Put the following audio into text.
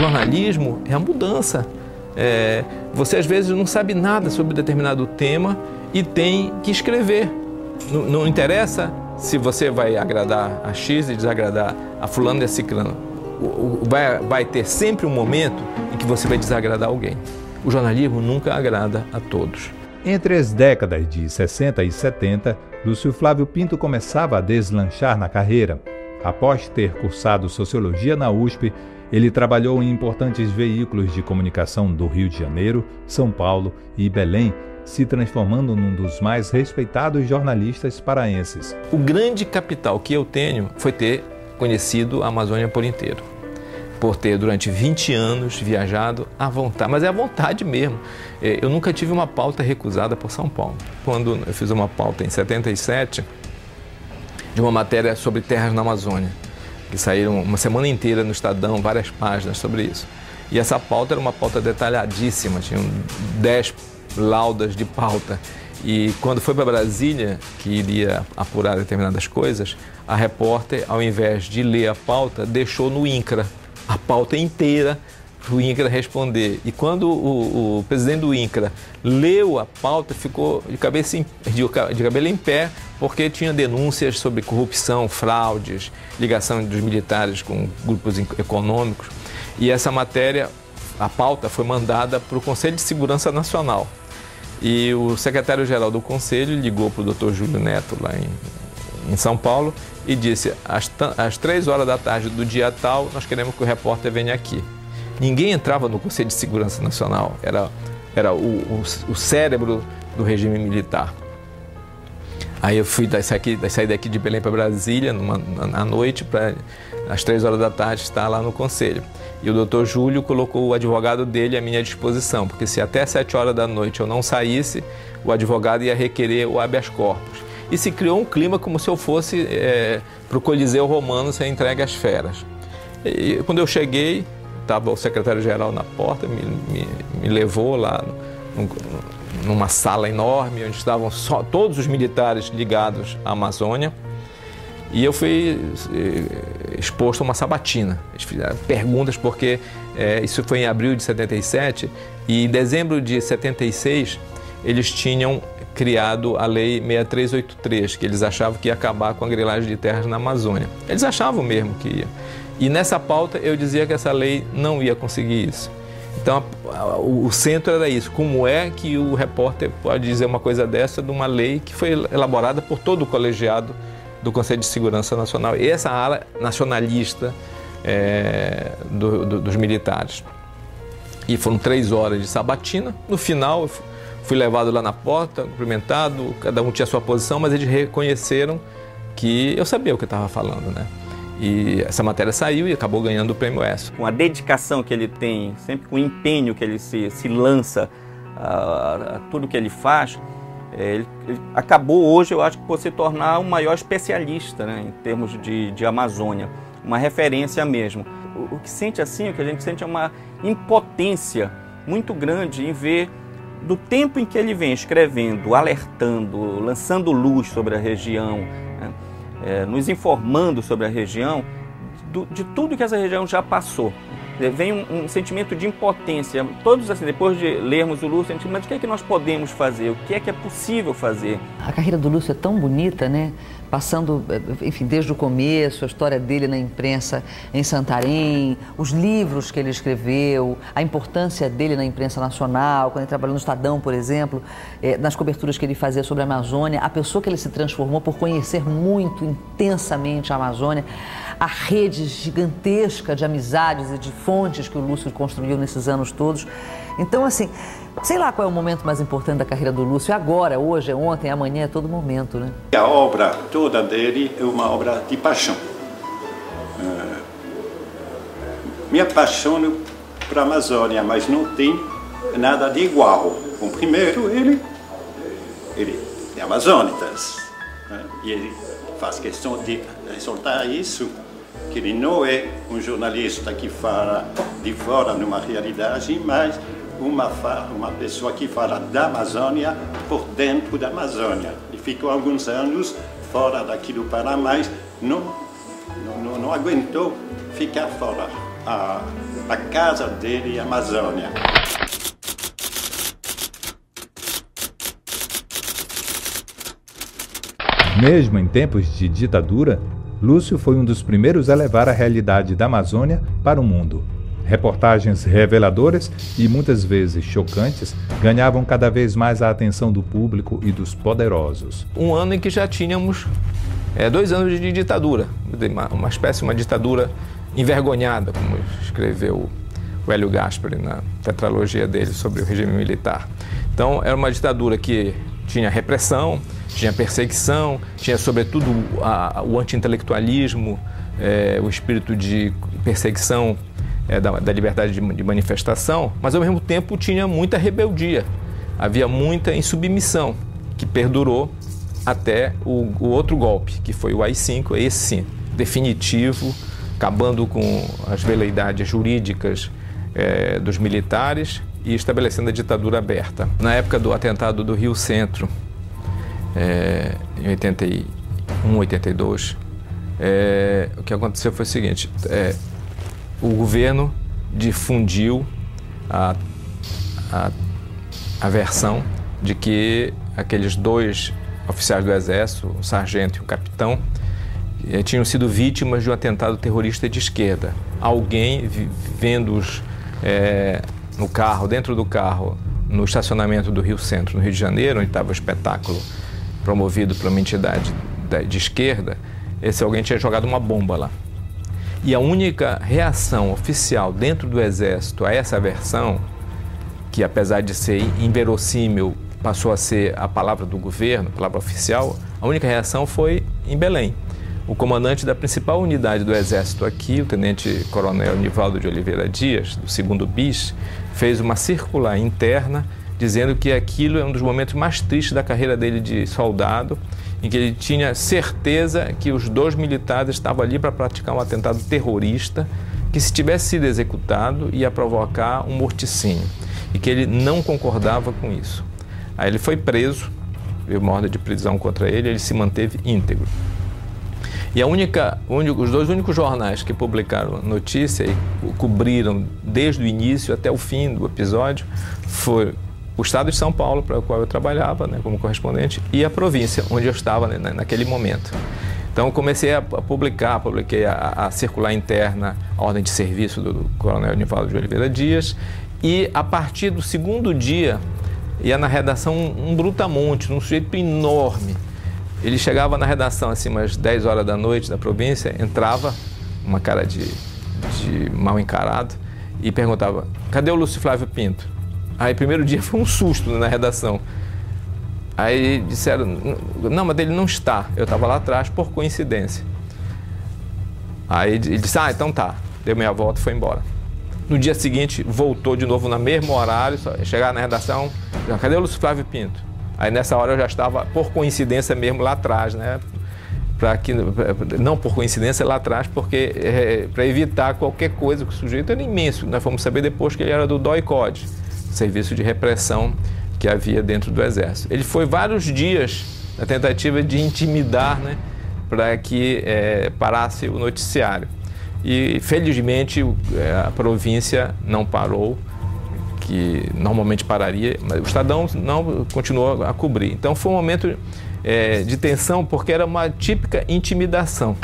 jornalismo é a mudança. Você às vezes não sabe nada sobre determinado tema e tem que escrever. Não interessa se você vai agradar a X e desagradar a fulano e a ciclano. Vai ter sempre um momento em que você vai desagradar alguém. O jornalismo nunca agrada a todos. Entre as décadas de 60 e 70, Lúcio Flávio Pinto começava a deslanchar na carreira. Após ter cursado Sociologia na USP, ele trabalhou em importantes veículos de comunicação do Rio de Janeiro, São Paulo e Belém, se transformando num dos mais respeitados jornalistas paraenses. O grande capital que eu tenho foi ter conhecido a Amazônia por inteiro. Por ter durante 20 anos viajado à vontade, mas é à vontade mesmo. Eu nunca tive uma pauta recusada por São Paulo. Quando eu fiz uma pauta em 77, de uma matéria sobre terras na Amazônia, que saíram uma semana inteira no Estadão, várias páginas sobre isso. E essa pauta era uma pauta detalhadíssima, tinham 10 laudas de pauta. E quando foi para Brasília, que iria apurar determinadas coisas, a repórter, ao invés de ler a pauta, deixou no INCRA a pauta inteira para o INCRA responder. E quando o presidente do INCRA leu a pauta, ficou de cabelo em pé, porque tinha denúncias sobre corrupção, fraudes, ligação dos militares com grupos econômicos. E essa matéria, a pauta, foi mandada para o Conselho de Segurança Nacional. E o secretário-geral do Conselho ligou para o Dr. Júlio Neto, lá em São Paulo, e disse: às 3 horas da tarde do dia tal, nós queremos que o repórter venha aqui. Ninguém entrava no Conselho de Segurança Nacional, era o cérebro do regime militar. Aí eu saí daqui de Belém para Brasília à noite, para às 3 horas da tarde estar lá no Conselho. E o doutor Júlio colocou o advogado dele à minha disposição, porque se até 7 horas da noite eu não saísse, o advogado ia requerer o habeas corpus. E se criou um clima como se eu fosse para o Coliseu Romano ser entregue às feras. E quando eu cheguei, estava o secretário-geral na porta, me levou lá numa sala enorme, onde estavam todos os militares ligados à Amazônia. E eu fui exposto a uma sabatina. Eles fizeram perguntas porque isso foi em abril de 77 e em dezembro de 76 eles tinham criado a Lei 6383, que eles achavam que ia acabar com a grilagem de terras na Amazônia. Eles achavam mesmo que ia. E nessa pauta eu dizia que essa lei não ia conseguir isso. Então o centro era isso. Como é que o repórter pode dizer uma coisa dessa de uma lei que foi elaborada por todo o colegiado do Conselho de Segurança Nacional, e essa ala nacionalista dos militares. E foram 3 horas de sabatina. No final, eu fui levado lá na porta, cumprimentado, cada um tinha a sua posição, mas eles reconheceram que eu sabia o que eu estava falando, né? E essa matéria saiu e acabou ganhando o Prêmio ESSO. Com a dedicação que ele tem, sempre com o empenho que ele se lança a tudo que ele faz, ele acabou hoje, eu acho, por se tornar o maior especialista, né, em termos de Amazônia, uma referência mesmo. O que sente assim, o que a gente sente é uma impotência muito grande em ver do tempo em que ele vem escrevendo, alertando, lançando luz sobre a região, né, nos informando sobre a região, de tudo que essa região já passou. Vem um sentimento de impotência. Todos assim, depois de lermos o Lúcio, a gente diz, mas o que é que nós podemos fazer? O que é possível fazer? A carreira do Lúcio é tão bonita, né? Passando, enfim, desde o começo, a história dele na imprensa em Santarém, os livros que ele escreveu, a importância dele na imprensa nacional, quando ele trabalhou no Estadão, por exemplo, nas coberturas que ele fazia sobre a Amazônia, a pessoa que ele se transformou por conhecer muito intensamente a Amazônia, a rede gigantesca de amizades e de fontes que o Lúcio construiu nesses anos todos. Então, assim, sei lá qual é o momento mais importante da carreira do Lúcio. É agora, hoje, é ontem, é amanhã, é todo momento, né? A obra toda dele é uma obra de paixão. Me apaixono para a Amazônia, mas não tem nada de igual. Bom, primeiro, ele é amazônico, né? E ele faz questão de ressaltar isso, que ele não é um jornalista que fala de fora numa realidade, mas uma pessoa que fala da Amazônia por dentro da Amazônia. Ele ficou alguns anos fora daqui do Paraná, mas não aguentou ficar fora. a casa dele em Amazônia. Mesmo em tempos de ditadura, Lúcio foi um dos primeiros a levar a realidade da Amazônia para o mundo. Reportagens reveladoras e muitas vezes chocantes ganhavam cada vez mais a atenção do público e dos poderosos. Um ano em que já tínhamos 2 anos de ditadura, uma espécie de uma ditadura envergonhada, como escreveu o Hélio Gaspari na tetralogia dele sobre o regime militar. Então, era uma ditadura que tinha repressão, tinha perseguição, tinha sobretudo o anti-intelectualismo, o espírito de perseguição da liberdade de manifestação, mas ao mesmo tempo tinha muita rebeldia, havia muita insubmissão, que perdurou até o outro golpe, que foi o AI-5, esse sim, definitivo, acabando com as veleidades jurídicas dos militares e estabelecendo a ditadura aberta. Na época do atentado do Rio Centro, em 81, 82, o que aconteceu foi o seguinte, o governo difundiu a versão de que aqueles 2 oficiais do Exército, o sargento e o capitão, tinham sido vítimas de um atentado terrorista de esquerda. Alguém vendo-os no carro, dentro do carro, no estacionamento do Rio Centro, no Rio de Janeiro, onde estava o espetáculo promovido por uma entidade de esquerda, esse alguém tinha jogado uma bomba lá. E a única reação oficial dentro do Exército a essa versão, que apesar de ser inverossímil, passou a ser a palavra do governo, a palavra oficial, a única reação foi em Belém. O comandante da principal unidade do Exército aqui, o tenente-coronel Nivaldo de Oliveira Dias, do 2º BIS, fez uma circular interna dizendo que aquilo é um dos momentos mais tristes da carreira dele de soldado, em que ele tinha certeza que os 2 militares estavam ali para praticar um atentado terrorista, que se tivesse sido executado ia provocar um morticínio, e que ele não concordava com isso. Aí ele foi preso, veio uma ordem de prisão contra ele, ele se manteve íntegro. E os 2 únicos jornais que publicaram a notícia e cobriram desde o início até o fim do episódio foi o Estado de São Paulo, para o qual eu trabalhava, né, como correspondente, e a província, onde eu estava, né, naquele momento. Então eu comecei a publiquei a circular interna, a ordem de serviço do coronel Nivaldo de Oliveira Dias, e a partir do 2º dia, ia na redação um brutamonte, um sujeito enorme. Ele chegava na redação assim, umas 10 horas da noite da província, entrava, uma cara de mal encarado, e perguntava: cadê o Lúcio Flávio Pinto? Aí, primeiro dia foi um susto na redação. Aí disseram: não, mas ele não está. Eu estava lá atrás, por coincidência. Aí ele disse: ah, então tá. Deu meia volta e foi embora. No dia seguinte, voltou de novo no mesmo horário, chegar na redação: cadê o Lúcio Flávio Pinto? Aí nessa hora eu já estava, por coincidência mesmo, lá atrás, né? Não por coincidência lá atrás, porque para evitar qualquer coisa, que o sujeito era imenso. Nós fomos saber depois que ele era do DOI-CODE, serviço de repressão que havia dentro do Exército. Ele foi vários dias na tentativa de intimidar, né, para que parasse o noticiário. E, felizmente, a província não parou, que normalmente pararia, mas o Estadão não continuou a cobrir. Então, foi um momento de tensão, porque era uma típica intimidação.